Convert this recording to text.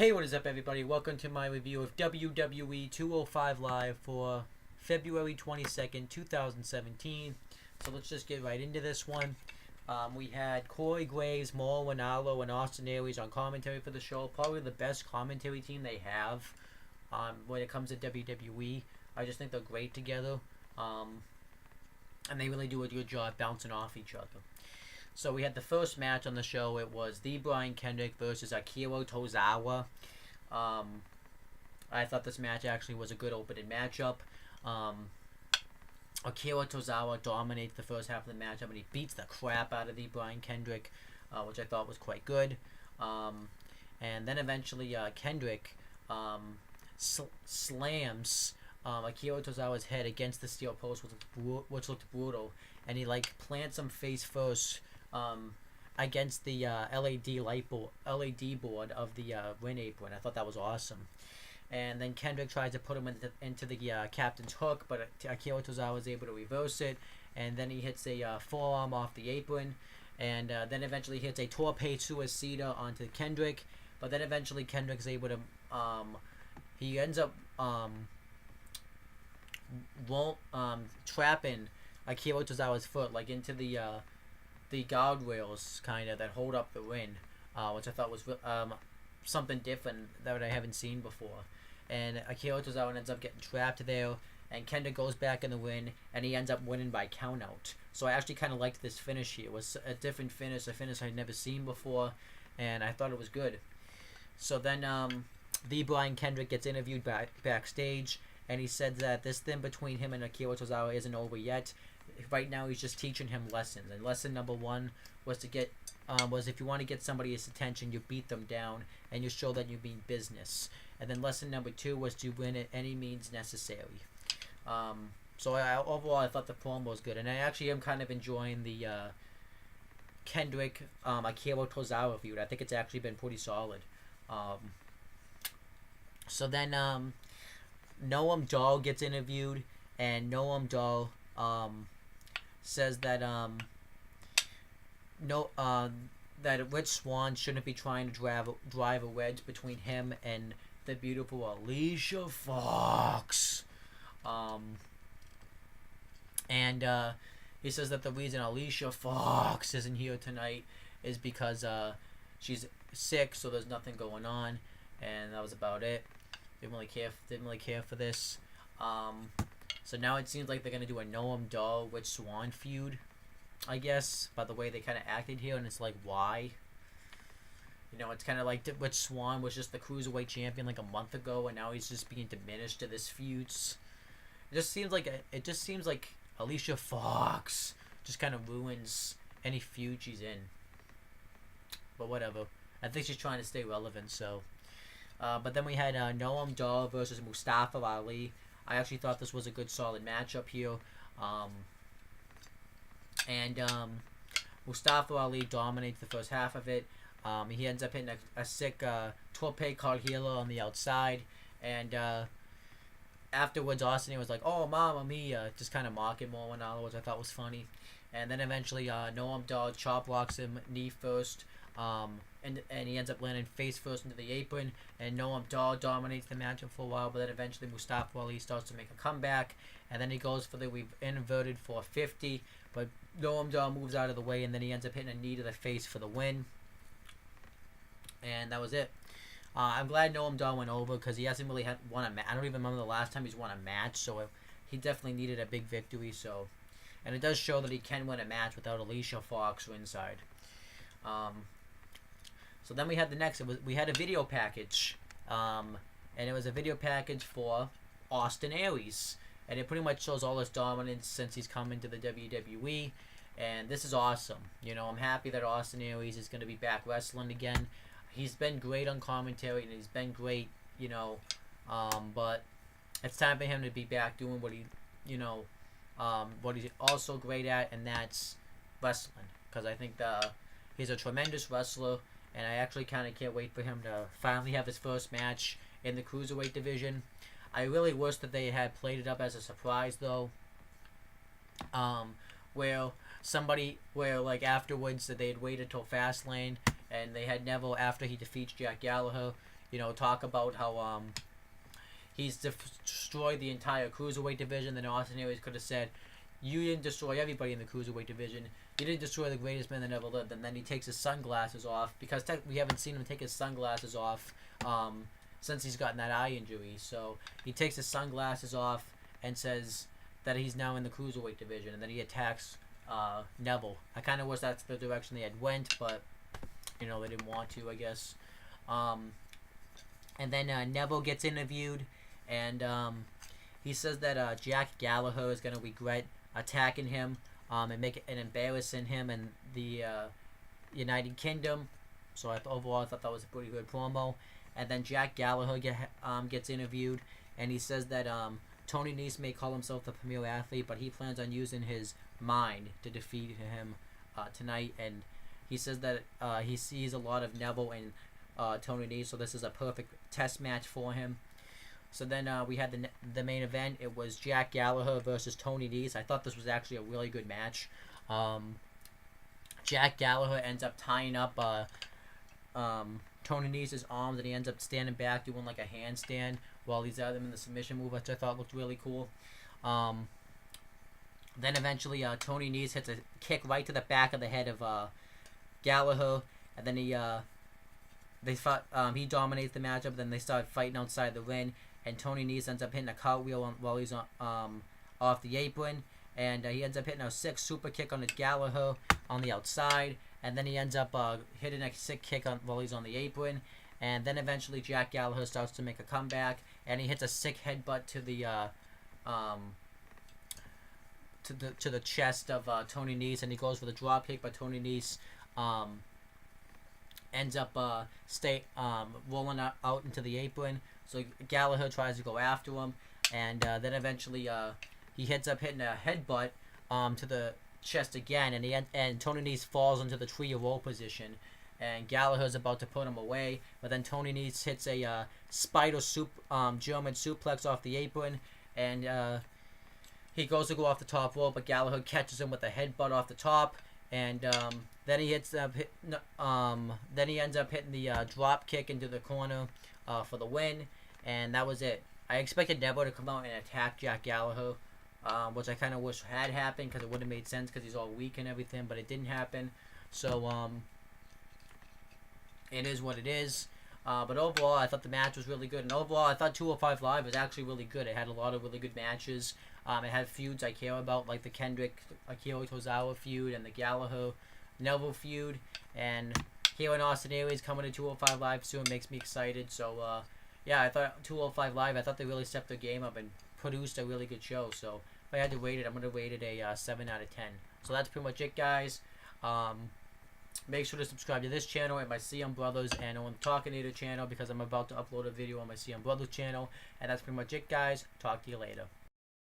Hey, what is up, everybody? Welcome to my review of WWE 205 Live for February 22nd, 2017. So let's just get right into this one. We had Corey Graves, Mauro Ranallo, and Austin Aries on commentary for the show. Probably the best commentary team they have when it comes to WWE. I just think they're great together. And they really do a good job bouncing off each other. So we had the first match on the show. It was the Brian Kendrick versus Akira Tozawa. I thought this match actually was a good opening matchup. Akira Tozawa dominates the first half of the matchup, and he beats the crap out of the Brian Kendrick, which I thought was quite good. And then eventually Kendrick slams Akira Tozawa's head against the steel post, which looked brutal, and he plants him face first against the LED board of the ring apron. I thought that was awesome. And then Kendrick tries to put him into the captain's hook, but Akira Tozawa was able to reverse it, and then he hits a forearm off the apron, and then eventually hits a torpe suicida onto Kendrick, but then eventually Kendrick's able to he ends up trapping Akira Tozawa's foot into the guardrails that hold up the ring, which I thought was something different that I haven't seen before. And Akira Tozawa ends up getting trapped there, and Kendrick goes back in the ring, and he ends up winning by countout. So I actually kind of liked this finish here. It was a different finish, a finish I'd never seen before, and I thought it was good. So then the Brian Kendrick gets interviewed backstage, and he said that this thing between him and Akira Tozawa isn't over yet. Right now he's just teaching him lessons, and lesson number one was if you want to get somebody's attention, you beat them down and you show that you mean business. And then lesson number two was to win at any means necessary. So overall I thought the promo was good, and I actually am kind of enjoying the Kendrick Akira Tozawa feud. I think it's actually been pretty solid. So then Noam Dar gets interviewed, and Noam Dar says that that Rich Swann shouldn't be trying to drive a wedge between him and the beautiful Alicia Fox. And he says that the reason Alicia Fox isn't here tonight is because she's sick, so there's nothing going on, and that was about it. Didn't really care for this. So now it seems like they're going to do a Noam Dar Rich Swann feud, I guess, by the way they kind of acted here, and it's like, why? You know, it's kind of like Rich Swann was just the Cruiserweight champion a month ago, and now he's just being diminished to this feuds. It just seems like Alicia Fox just kind of ruins any feud she's in. But whatever. I think she's trying to stay relevant, so. But then we had Noam Dar versus Mustafa Ali. I actually thought this was a good, solid matchup here. Mustafa Ali dominates the first half of it. He ends up hitting a sick torpe carhila on the outside. And afterwards, Austin was like, "Oh, Mamma Mia," just kind of mocking Mauro Ranallo, which I thought was funny. And then eventually, Noam Dar chop blocks him knee first. And he ends up landing face first into the apron, and Noam Dar dominates the matchup for a while, but then eventually Mustafa Ali starts to make a comeback, and then he goes for the inverted 450, but Noam Dar moves out of the way, and then he ends up hitting a knee to the face for the win, and that was it. I'm glad Noam Dar went over, because he hasn't really won a match. I don't even remember the last time he's won a match, so he definitely needed a big victory, so, and it does show that he can win a match without Alicia Fox ringside. So then we had we had a video package, and it was a video package for Austin Aries, and it pretty much shows all his dominance since he's come into the WWE, and this is awesome. You know, I'm happy that Austin Aries is going to be back wrestling again. He's been great on commentary, and he's been great, you know, but it's time for him to be back doing what what he's also great at, and that's wrestling, because I think he's a tremendous wrestler. And I actually kind of can't wait for him to finally have his first match in the Cruiserweight division. I really wish that they had played it up as a surprise, though. Where afterwards that they had waited till Fastlane, and they had Neville after he defeats Jack Gallagher, talk about how he's destroyed the entire cruiserweight division. Then Austin Aries could have said, "You didn't destroy everybody in the cruiserweight division. You didn't destroy the greatest man that ever lived." And then he takes his sunglasses off because we haven't seen him take his sunglasses off since he's gotten that eye injury. So he takes his sunglasses off and says that he's now in the cruiserweight division, and then he attacks Neville. I kind of wish that's the direction they had went, but they didn't want to, I guess. And then Neville gets interviewed, and he says that Jack Gallagher is going to regret attacking him and embarrassing him in the United Kingdom. So overall, I thought that was a pretty good promo. And then Jack Gallagher gets interviewed, and he says that Tony Nese may call himself the premier athlete, but he plans on using his mind to defeat him tonight. And he says that he sees a lot of Neville and Tony Nese, so this is a perfect test match for him. So then we had the main event. It was Jack Gallagher versus Tony Nese. I thought this was actually a really good match. Jack Gallagher ends up tying up Tony Nese's arms, and he ends up standing back doing like a handstand while he's at him in the submission move, which I thought looked really cool. Then eventually Tony Nese hits a kick right to the back of the head of Gallagher, and then he dominates the matchup. Then they start fighting outside the ring, and Tony Nese ends up hitting a cartwheel while he's off the apron, and he ends up hitting a sick super kick on Gallagher on the outside, and then he ends up hitting a sick kick while he's on the apron, and then eventually Jack Gallagher starts to make a comeback, and he hits a sick headbutt to the to the chest of Tony Nese, and he goes for the drop kick, but Tony Nese ends up rolling out into the apron. So Gallagher tries to go after him, and then eventually he ends up hitting a headbutt to the chest again, and Tony Nese falls into the tree of woe position, and Gallagher's about to put him away, but then Tony Nese hits a spider German suplex off the apron, and he goes to go off the top rope, but Gallagher catches him with a headbutt off the top, and then he ends up hitting the drop kick into the corner for the win, and that was it. I expected Neville to come out and attack Jack Gallagher, which I kind of wish had happened because it would have made sense because he's all weak and everything, but it didn't happen. So it is what it is. But overall, I thought the match was really good, and overall, I thought 205 Live was actually really good. It had a lot of really good matches. It had feuds I care about, like the Kendrick, Akira Tozawa feud, and the Gallagher Neville feud, and here in Austin Aries coming to 205 Live soon makes me excited. So yeah, I thought 205 Live, I thought they really stepped their game up and produced a really good show. So if I had to rate it, I'm going to rate it a 7 out of 10. So that's pretty much it, guys. Make sure to subscribe to this channel and my CM Brothers and Owen Talkinator channel, because I'm about to upload a video on my CM Brothers channel. And that's pretty much it, guys. Talk to you later.